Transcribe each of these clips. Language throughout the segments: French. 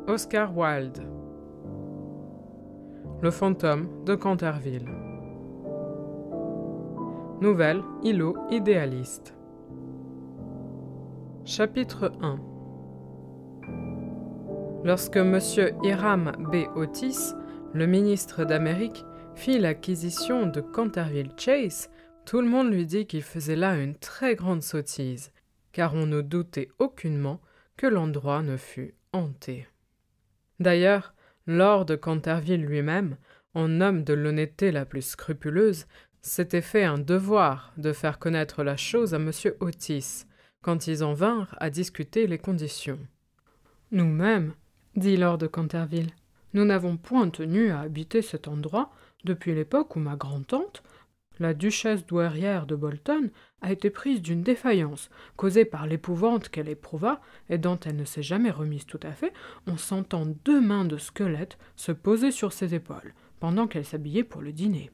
Oscar Wilde. Le fantôme de Canterville. Nouvelle îlot idéaliste. Chapitre 1. Lorsque M. Hiram B. Otis, le ministre d'Amérique, fit l'acquisition de Canterville Chase, tout le monde lui dit qu'il faisait là une très grande sottise, car on ne doutait aucunement que l'endroit ne fût hanté. D'ailleurs, Lord Canterville lui-même, en homme de l'honnêteté la plus scrupuleuse, s'était fait un devoir de faire connaître la chose à M. Otis, quand ils en vinrent à discuter les conditions. « Nous-mêmes, dit Lord Canterville, nous n'avons point tenu à habiter cet endroit depuis l'époque où ma grand-tante, la duchesse douairière de Bolton, a été prise d'une défaillance, causée par l'épouvante qu'elle éprouva et dont elle ne s'est jamais remise tout à fait, en sentant 2 mains de squelette se poser sur ses épaules, pendant qu'elle s'habillait pour le dîner.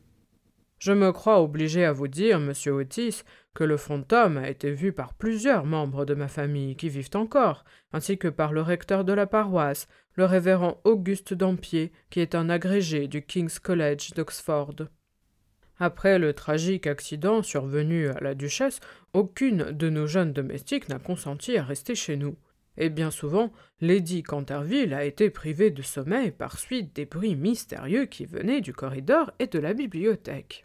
Je me crois obligé à vous dire, monsieur Otis, que le fantôme a été vu par plusieurs membres de ma famille qui vivent encore, ainsi que par le recteur de la paroisse, le révérend Auguste Dampier, qui est un agrégé du King's College d'Oxford. Après le tragique accident survenu à la duchesse, aucune de nos jeunes domestiques n'a consenti à rester chez nous. Et bien souvent, Lady Canterville a été privée de sommeil par suite des bruits mystérieux qui venaient du corridor et de la bibliothèque.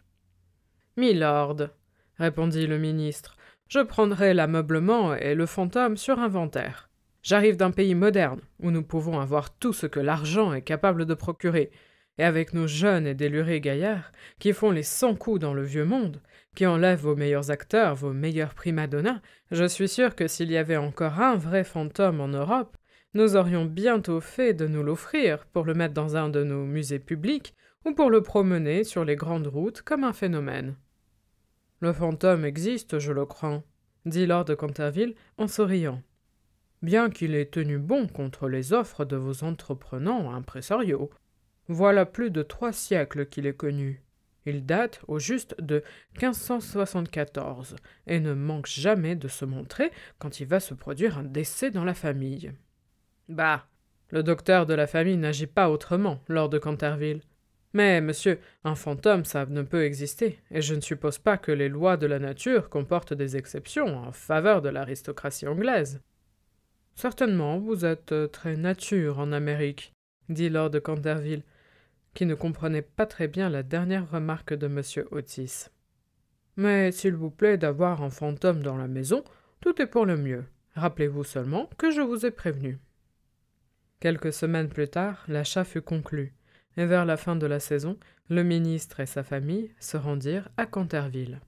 « Milord, » répondit le ministre, « je prendrai l'ameublement et le fantôme sur inventaire. J'arrive d'un pays moderne, où nous pouvons avoir tout ce que l'argent est capable de procurer, et avec nos jeunes et délurés gaillards, qui font les 100 coups dans le vieux monde, qui enlèvent vos meilleurs acteurs, vos meilleurs primadonnas, je suis sûr que s'il y avait encore un vrai fantôme en Europe, nous aurions bientôt fait de nous l'offrir pour le mettre dans un de nos musées publics ou pour le promener sur les grandes routes comme un phénomène. »« Le fantôme existe, je le crains, » dit Lord Canterville en souriant, « bien qu'il ait tenu bon contre les offres de vos entreprenants impresariaux. Voilà plus de 3 siècles qu'il est connu. Il date au juste de 1574 et ne manque jamais de se montrer quand il va se produire un décès dans la famille. »« Bah, le docteur de la famille n'agit pas autrement, Lord Canterville. Mais, monsieur, un fantôme, ça ne peut exister, et je ne suppose pas que les lois de la nature comportent des exceptions en faveur de l'aristocratie anglaise. »« Certainement, vous êtes très nature en Amérique, » dit Lord Canterville, qui ne comprenait pas très bien la dernière remarque de M. Otis. « Mais s'il vous plaît d'avoir un fantôme dans la maison, tout est pour le mieux. Rappelez-vous seulement que je vous ai prévenu. » Quelques semaines plus tard, l'achat fut conclu, et vers la fin de la saison, le ministre et sa famille se rendirent à Canterville.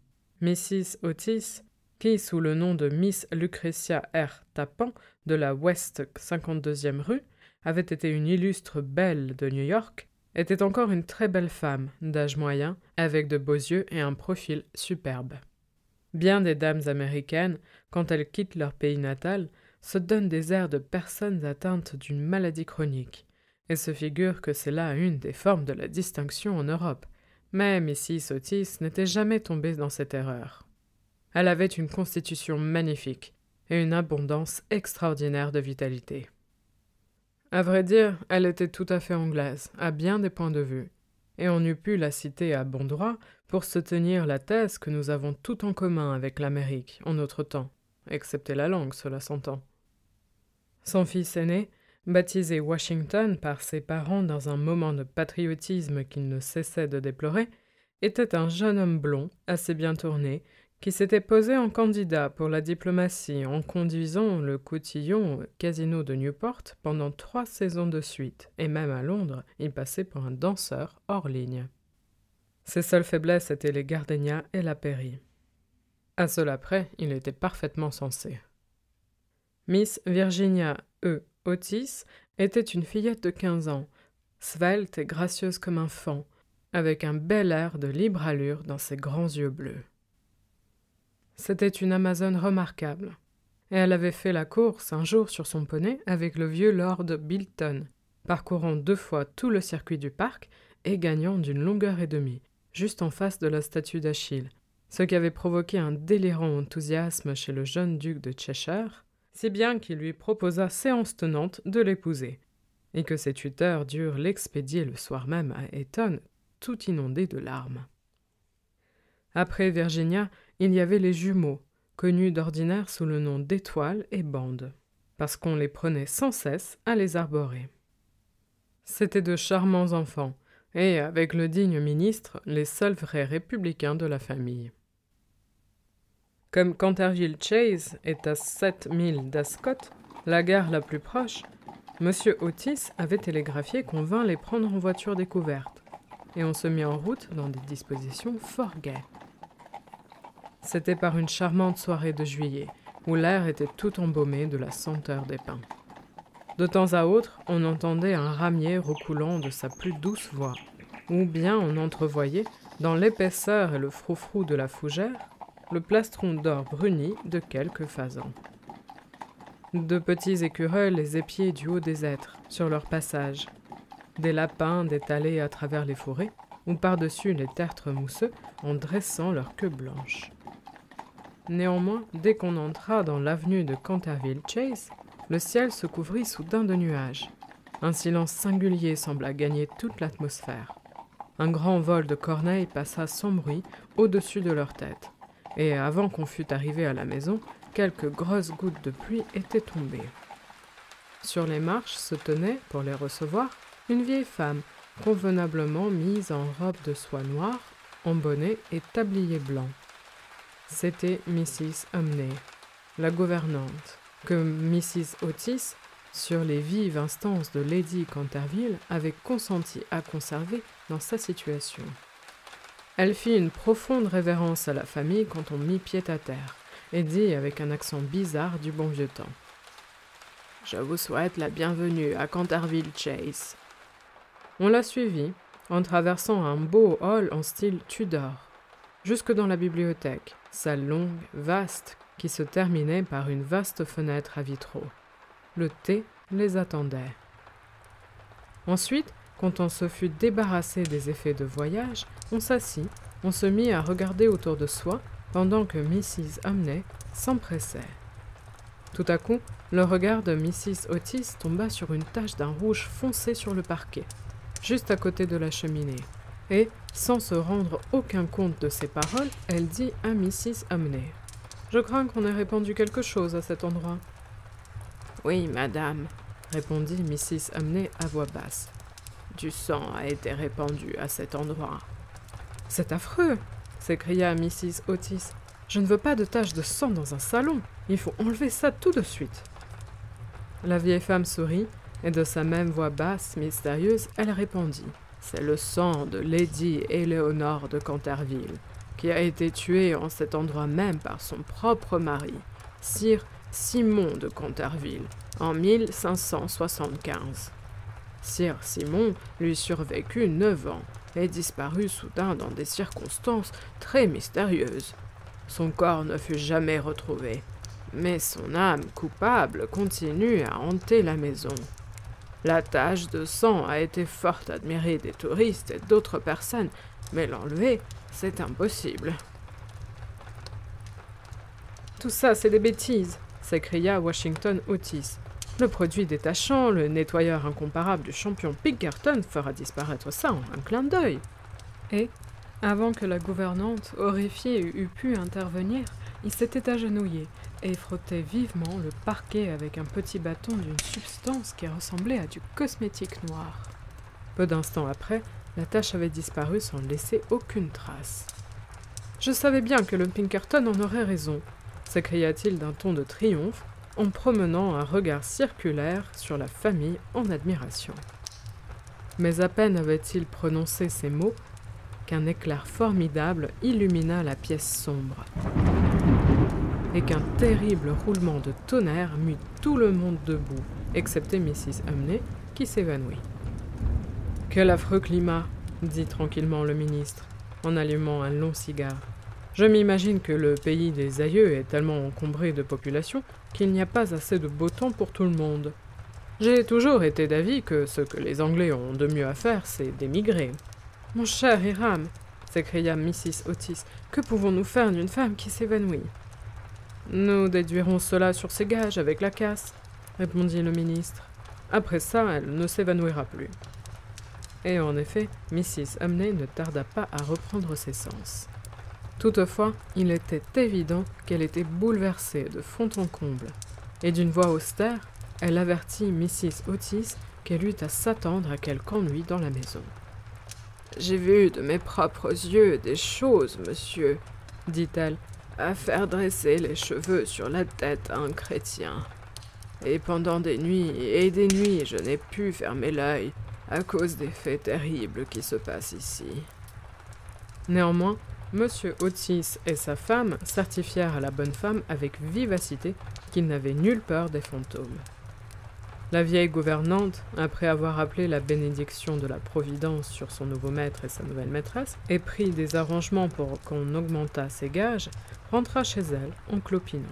Mrs. Otis, qui, sous le nom de Miss Lucretia R. Tappan, de la West 52e rue, avait été une illustre belle de New York, était encore une très belle femme, d'âge moyen, avec de beaux yeux et un profil superbe. Bien des dames américaines, quand elles quittent leur pays natal, se donnent des airs de personnes atteintes d'une maladie chronique, et se figurent que c'est là une des formes de la distinction en Europe. Mais Mrs. Otis n'était jamais tombée dans cette erreur. Elle avait une constitution magnifique et une abondance extraordinaire de vitalité. À vrai dire, elle était tout à fait anglaise, à bien des points de vue, et on eût pu la citer à bon droit pour soutenir la thèse que nous avons tout en commun avec l'Amérique en notre temps, excepté la langue, cela s'entend. Son fils aîné, baptisé Washington par ses parents dans un moment de patriotisme qu'il ne cessait de déplorer, était un jeune homme blond, assez bien tourné, qui s'était posé en candidat pour la diplomatie en conduisant le cotillon au casino de Newport pendant 3 saisons de suite, et même à Londres, il passait pour un danseur hors ligne. Ses seules faiblesses étaient les gardénias et la pairie. À cela près, il était parfaitement sensé. Miss Virginia E. Otis était une fillette de 15 ans, svelte et gracieuse comme un faon, avec un bel air de libre allure dans ses grands yeux bleus. C'était une Amazone remarquable, et elle avait fait la course un jour sur son poney avec le vieux Lord Bilton, parcourant 2 fois tout le circuit du parc et gagnant d'une longueur et demie, juste en face de la statue d'Achille, ce qui avait provoqué un délirant enthousiasme chez le jeune duc de Cheshire, si bien qu'il lui proposa séance tenante de l'épouser. et que ses tuteurs durent l'expédier le soir même à Eton, tout inondé de larmes. Après Virginia, il y avait les jumeaux, connus d'ordinaire sous le nom d'Étoile et Bande, parce qu'on les prenait sans cesse à les arborer. C'étaient de charmants enfants, et, avec le digne ministre, les seuls vrais républicains de la famille. Comme Canterville Chase est à 7 milles d'Ascot, la gare la plus proche, M. Otis avait télégraphié qu'on vint les prendre en voiture découverte, et on se mit en route dans des dispositions fort gaies. C'était par une charmante soirée de juillet, où l'air était tout embaumé de la senteur des pins. De temps à autre, on entendait un ramier recoulant de sa plus douce voix, ou bien on entrevoyait, dans l'épaisseur et le froufrou de la fougère, le plastron d'or bruni de quelques fasans. De petits écureuils les épiaient du haut des hêtres, sur leur passage. Des lapins détalaient à travers les forêts, ou par-dessus les tertres mousseux, en dressant leur queue blanche. Néanmoins, dès qu'on entra dans l'avenue de Canterville Chase, le ciel se couvrit soudain de nuages. Un silence singulier sembla gagner toute l'atmosphère. Un grand vol de corneilles passa sans bruit au-dessus de leur tête, et avant qu'on fût arrivé à la maison, quelques grosses gouttes de pluie étaient tombées. Sur les marches se tenait, pour les recevoir, une vieille femme, convenablement mise en robe de soie noire, en bonnet et tablier blanc. C'était Mrs. Umney, la gouvernante, que Mrs. Otis, sur les vives instances de Lady Canterville, avait consenti à conserver dans sa situation. Elle fit une profonde révérence à la famille quand on mit pied à terre, et dit avec un accent bizarre du bon vieux temps. « Je vous souhaite la bienvenue à Canterville Chase. » On la suivit, en traversant un beau hall en style Tudor, jusque dans la bibliothèque, salle longue, vaste, qui se terminait par une vaste fenêtre à vitraux. Le thé les attendait. Ensuite, quand on se fut débarrassé des effets de voyage, on s'assit, on se mit à regarder autour de soi, pendant que Mrs. Umney s'empressait. Tout à coup, le regard de Mrs. Otis tomba sur une tache d'un rouge foncé sur le parquet, juste à côté de la cheminée, et, sans se rendre aucun compte de ses paroles, elle dit à Mrs. Umney. « Je crains qu'on ait répandu quelque chose à cet endroit. »« Oui, madame, » répondit Mrs. Umney à voix basse. « Du sang a été répandu à cet endroit. »« C'est affreux !» s'écria Mrs. Otis. « Je ne veux pas de taches de sang dans un salon. Il faut enlever ça tout de suite. » La vieille femme sourit, et de sa même voix basse, mystérieuse, elle répondit. « C'est le sang de Lady Éléonore de Canterville, qui a été tuée en cet endroit même par son propre mari, sire Simon de Canterville, en 1575. Sire Simon lui survécut 9 ans et disparut soudain dans des circonstances très mystérieuses. Son corps ne fut jamais retrouvé, mais son âme coupable continue à hanter la maison. La tache de sang a été fort admirée des touristes et d'autres personnes, mais l'enlever, c'est impossible. « Tout ça, c'est des bêtises !» s'écria Washington Otis. « Le produit détachant, le nettoyeur incomparable du champion Pinkerton fera disparaître ça en un clin d'œil. » Et, avant que la gouvernante, horrifiée, eût pu intervenir, il s'était agenouillé et frottait vivement le parquet avec un petit bâton d'une substance qui ressemblait à du cosmétique noir. Peu d'instants après, la tache avait disparu sans laisser aucune trace. « Je savais bien que le Pinkerton en aurait raison !» s'écria-t-il d'un ton de triomphe, en promenant un regard circulaire sur la famille en admiration. Mais à peine avait-il prononcé ces mots qu'un éclair formidable illumina la pièce sombre, et qu'un terrible roulement de tonnerre mit tout le monde debout, excepté Mrs. Umney, qui s'évanouit. « Quel affreux climat !» dit tranquillement le ministre, en allumant un long cigare. « Je m'imagine que le pays des aïeux est tellement encombré de population qu'il n'y a pas assez de beau temps pour tout le monde. J'ai toujours été d'avis que ce que les Anglais ont de mieux à faire, c'est d'émigrer. »« Mon cher Hiram, » s'écria Mrs. Otis, « que pouvons-nous faire d'une femme qui s'évanouit ?»« Nous déduirons cela sur ses gages avec la casse, » répondit le ministre. « Après ça, elle ne s'évanouira plus. » Et en effet, Mrs. Umney ne tarda pas à reprendre ses sens. Toutefois, il était évident qu'elle était bouleversée de fond en comble, et d'une voix austère, elle avertit Mrs. Otis qu'elle eut à s'attendre à quelque ennui dans la maison. « J'ai vu de mes propres yeux des choses, monsieur, » dit-elle, « à faire dresser les cheveux sur la tête à un chrétien. Et pendant des nuits et des nuits, je n'ai pu fermer l'œil à cause des faits terribles qui se passent ici. » Néanmoins, M. Otis et sa femme certifièrent à la bonne femme avec vivacité qu'ils n'avaient nulle peur des fantômes. La vieille gouvernante, après avoir appelé la bénédiction de la Providence sur son nouveau maître et sa nouvelle maîtresse, et pris des arrangements pour qu'on augmentât ses gages, rentra chez elle en clopinant.